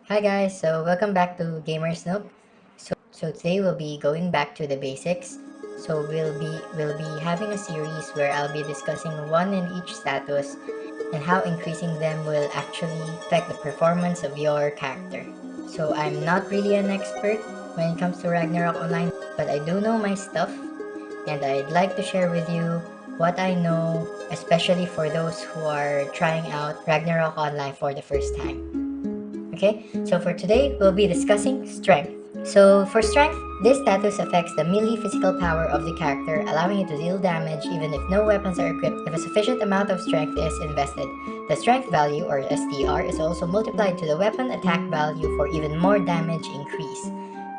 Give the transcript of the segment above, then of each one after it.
Hi guys, so welcome back to Gamers Nook. So today we'll be going back to the basics. So we'll be having a series where I'll be discussing one in each status and how increasing them will actually affect the performance of your character. So I'm not really an expert when it comes to Ragnarok Online, but I do know my stuff and I'd like to share with you what I know, especially for those who are trying out Ragnarok Online for the first time. Okay, so for today, we'll be discussing strength. So for strength, this status affects the melee physical power of the character, allowing you to deal damage even if no weapons are equipped if a sufficient amount of strength is invested. The strength value, or STR, is also multiplied to the weapon attack value for even more damage increase.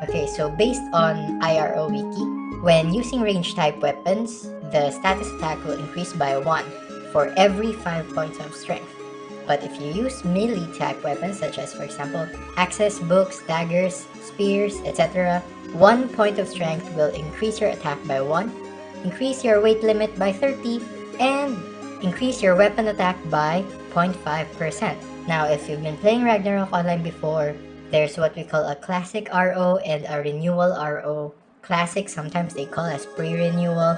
Okay, so based on IRO Wiki, when using range type weapons, the status attack will increase by 1 for every 5 points of strength. But if you use melee type weapons such as, for example, axes, books, daggers, spears, etc., 1 point of strength will increase your attack by 1, increase your weight limit by 30, and increase your weapon attack by 0.5%. Now, if you've been playing Ragnarok Online before, there's what we call a classic RO and a renewal RO. Classic, sometimes they call as pre-renewal.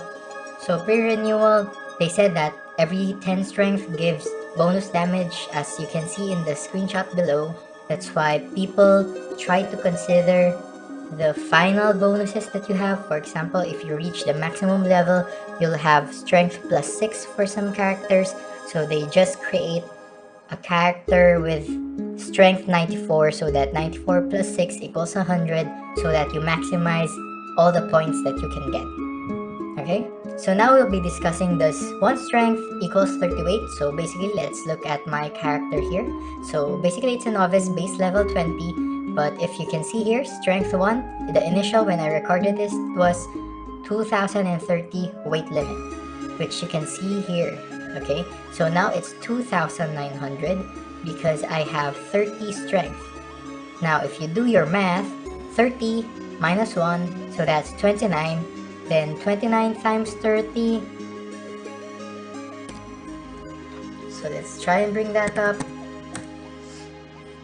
So pre-renewal, they said that every 10 strength gives bonus damage, as you can see in the screenshot below. That's why people try to consider the final bonuses that you have. For example, if you reach the maximum level, you'll have strength plus 6 for some characters. So they just create a character with strength 94 so that 94 plus 6 equals 100 so that you maximize all the points that you can get. Okay, so now we'll be discussing does 1 strength equals 30 weight. So basically, let's look at my character here. So basically, it's a novice base level 20, but if you can see here, strength 1, the initial when I recorded this was 2030 weight limit, which you can see here. Okay, so now it's 2900 because I have 30 strength. Now if you do your math, 30 minus 1, so that's 29. Then 29 times 30. So let's try and bring that up.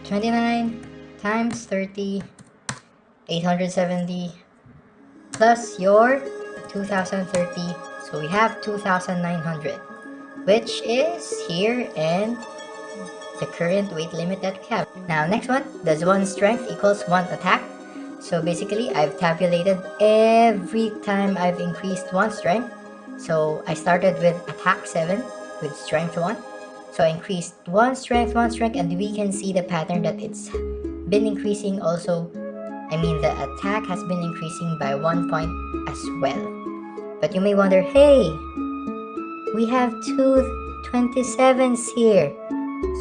29 times 30, 870, plus your 2030. So we have 2900, which is here and the current weight limit that we have. Now next one, does 1 strength equals 1 attack? So basically, I've tabulated every time I've increased 1 strength. So I started with attack 7 with strength 1. So I increased 1 strength, and we can see the pattern that it's been increasing also. I mean, the attack has been increasing by 1 point as well. But you may wonder, hey, we have two 27s here.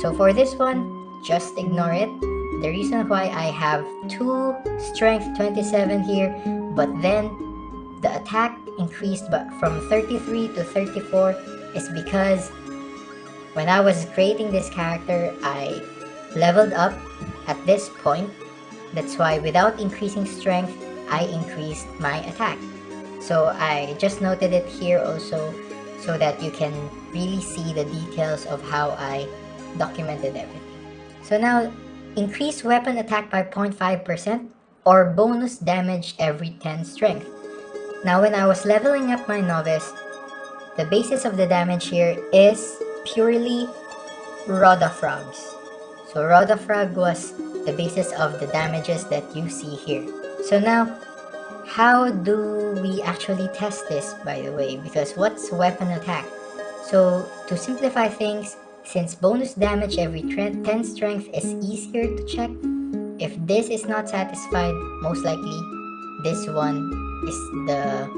So for this one, just ignore it. The reason why I have 2 strength 27 here, but then the attack increased from 33 to 34 is because when I was creating this character, I leveled up at this point. That's why without increasing strength, I increased my attack. So I just noted it here also so that you can really see the details of how I documented everything. So now, increase weapon attack by 0.5% or bonus damage every 10 strength. Now when I was leveling up my novice, the basis of the damage here is purely Rodafrogs. So Rodafrog was the basis of the damages that you see here. So now, how do we actually test this, by the way? Because what's weapon attack? So to simplify things, since bonus damage every 10 strength is easier to check, if this is not satisfied, most likely this one is the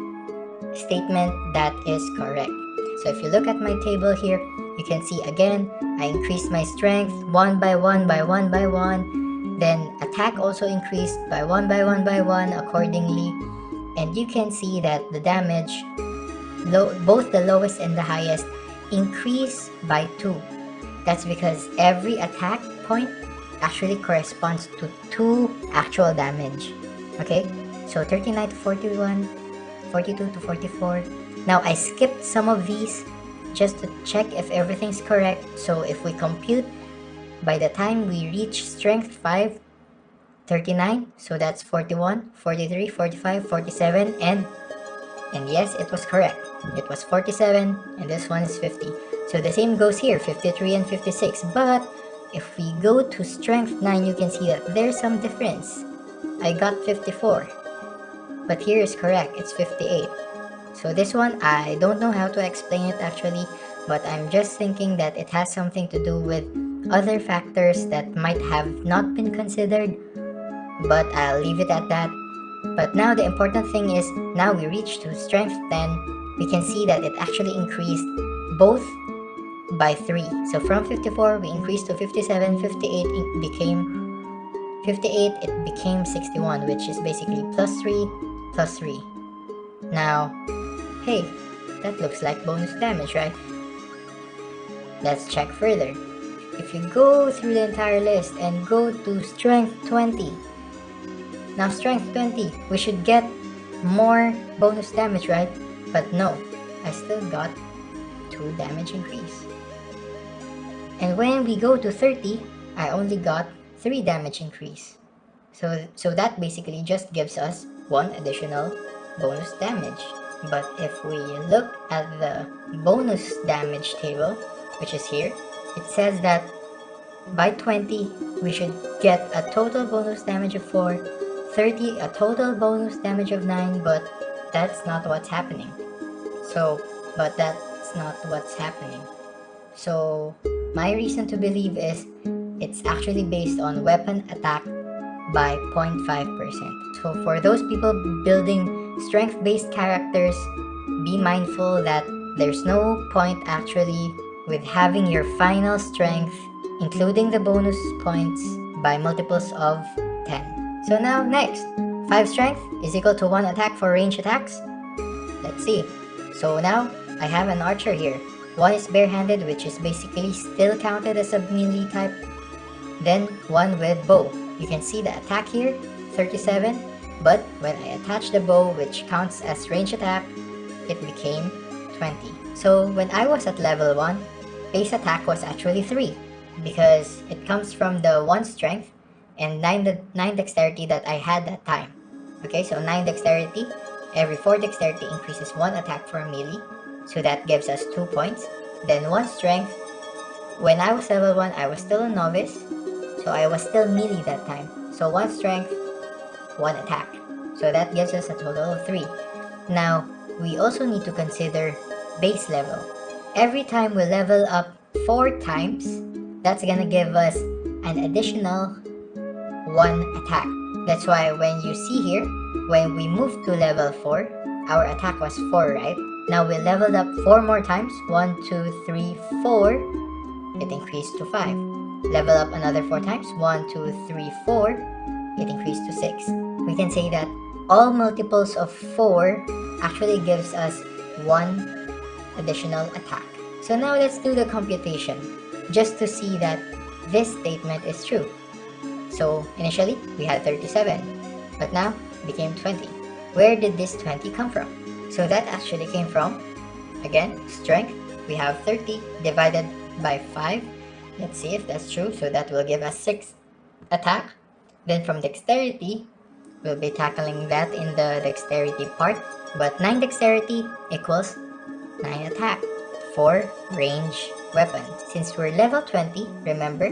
statement that is correct. So if you look at my table here, you can see again, I increased my strength 1 by 1 by 1 by 1. Then attack also increased by 1 by 1 by 1 accordingly. And you can see that the damage, both the lowest and the highest, increase by 2. That's because every attack point actually corresponds to 2 actual damage. Okay, so 39 to 41, 42 to 44. Now I skipped some of these just to check if everything's correct. So if we compute, by the time we reach strength 5, 39, so that's 41, 43, 45, 47, and yes, it was correct. It was 47, and this one is 50. So the same goes here, 53 and 56. But if we go to strength 9, you can see that there's some difference. I got 54, but here is correct, it's 58. So this one, I don't know how to explain it actually, but I'm just thinking that it has something to do with other factors that might have not been considered, but I'll leave it at that. But now the important thing is, now we reach to strength 10, we can see that it actually increased both by 3. So from 54, we increased to 57, 58, it became 58, it became 61, which is basically plus 3, plus 3. Now, hey, that looks like bonus damage, right? Let's check further. If you go through the entire list and go to strength 20, now strength 20, we should get more bonus damage, right? But no, I still got 2 damage increase. And when we go to 30, I only got 3 damage increase. So that basically just gives us 1 additional bonus damage. But if we look at the bonus damage table, which is here, it says that by 20, we should get a total bonus damage of 4, 30, a total bonus damage of 9, but that's not what's happening. So my reason to believe is it's actually based on weapon attack by 0.5%. So for those people building strength-based characters, be mindful that there's no point actually with having your final strength, including the bonus points, by multiples of 10. So now next, 5 strength is equal to 1 attack for range attacks. Let's see. So now I have an archer here. One is barehanded, which is basically still counted as a melee type. Then one with bow. You can see the attack here, 37, but when I attach the bow, which counts as range attack, it became 20. So when I was at level 1, base attack was actually 3, because it comes from the 1 strength and 9 dexterity that I had that time. Okay, so 9 dexterity, every 4 dexterity increases 1 attack for melee, so that gives us 2 points. Then 1 strength, when I was level 1, I was still a novice, so I was still melee that time. So 1 strength, 1 attack. So that gives us a total of 3. Now, we also need to consider base level. Every time we level up 4 times, that's gonna give us an additional 1 attack. That's why when you see here, when we moved to level 4, our attack was 4, right? Now we leveled up 4 more times. 1, 2, 3, 4. It increased to 5. Level up another 4 times. 1, 2, 3, 4. It increased to 6. We can say that all multiples of 4 actually gives us 1 additional attack. So now let's do the computation, just to see that this statement is true. So initially, we had 37, but now it became 20. Where did this 20 come from? So that actually came from, again, strength. We have 30 divided by 5. Let's see if that's true. So that will give us 6 attack. Then from dexterity, we'll be tackling that in the dexterity part. But 9 dexterity equals 9 attack for range weapons. Since we're level 20, remember,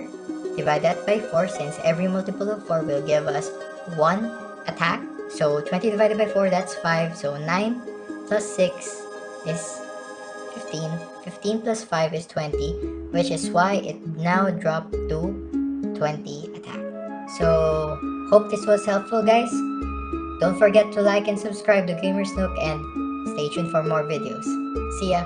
divide that by 4 since every multiple of 4 will give us 1 attack. So 20 divided by 4, that's 5. So 9 plus 6 is 15. 15 plus 5 is 20, which is why it now dropped to 20 attack. So hope this was helpful, guys. Don't forget to like and subscribe to Gamer Nook and stay tuned for more videos. See ya!